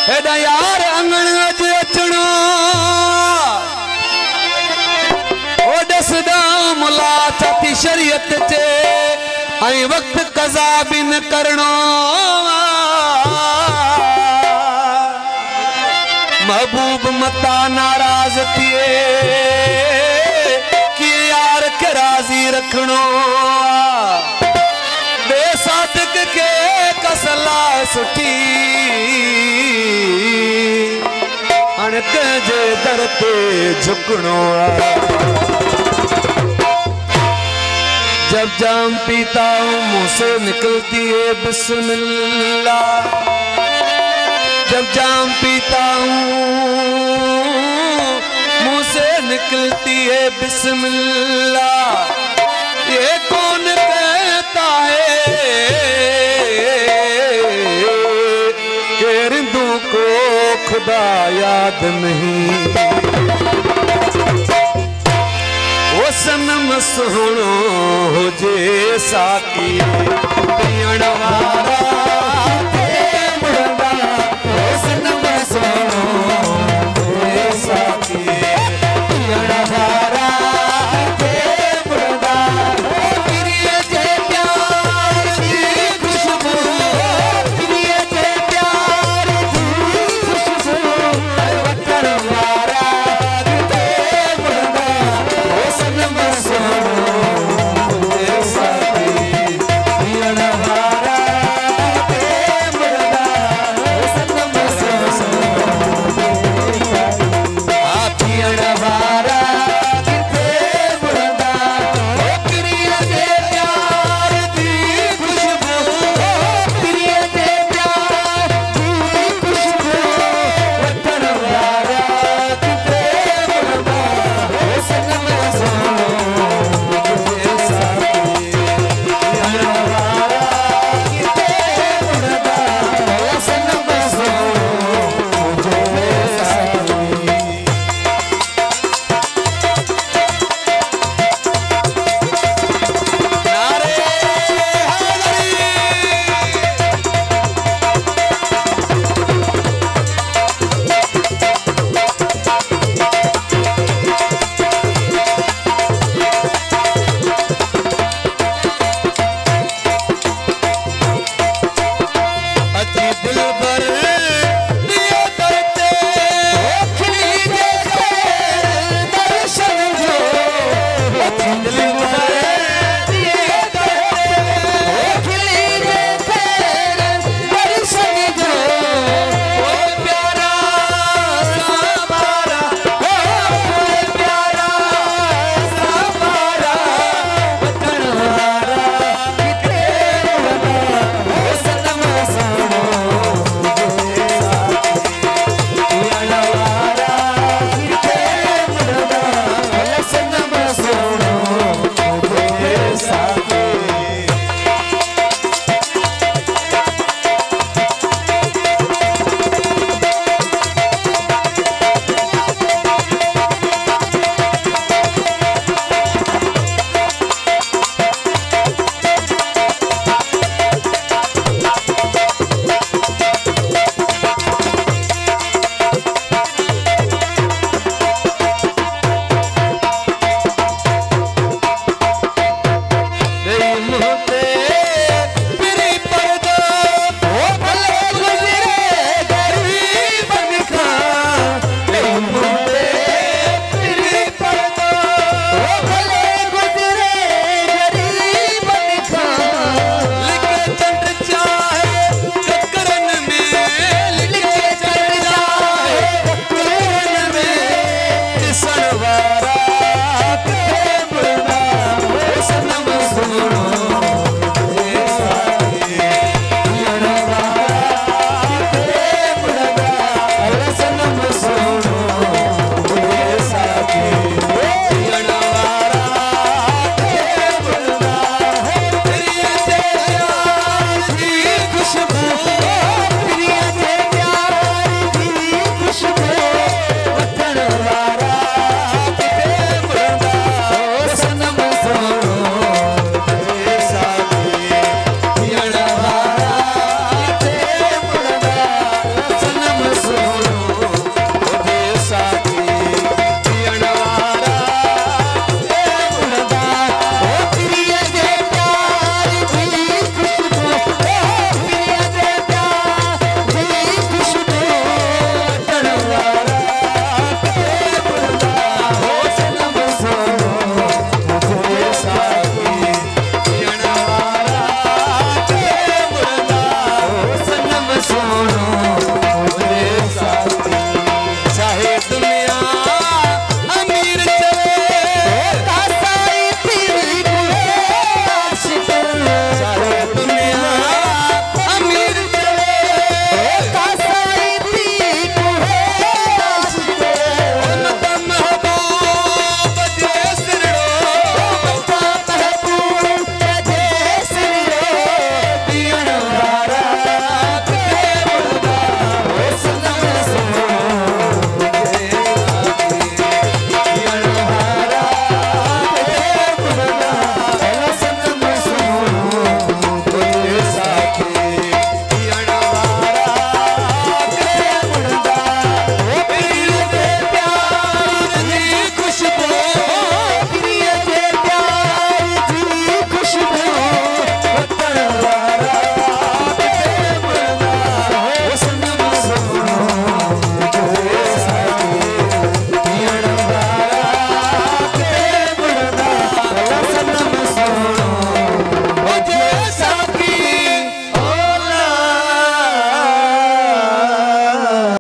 हेदा यार अंगण अज अचणो ओ दसदा मुला चाती शरीयत चे आई वक्त कज़ा भी न करणो महबूब मता नाराज थिए कि यार के राजी रखणो बेसादिक के कसला सुठी अणक जे दर पे झुकणो जब जाम पीता हूँ मुँह से निकलती है बिस्मिल्लाह जब जाम पीता हूँ मुँह से निकलती है बिस्मिल्लाह ये कौन कहता है कि रिंदू को खुदा याद नहीं वो सनम सुनो जे साकी पियण वारा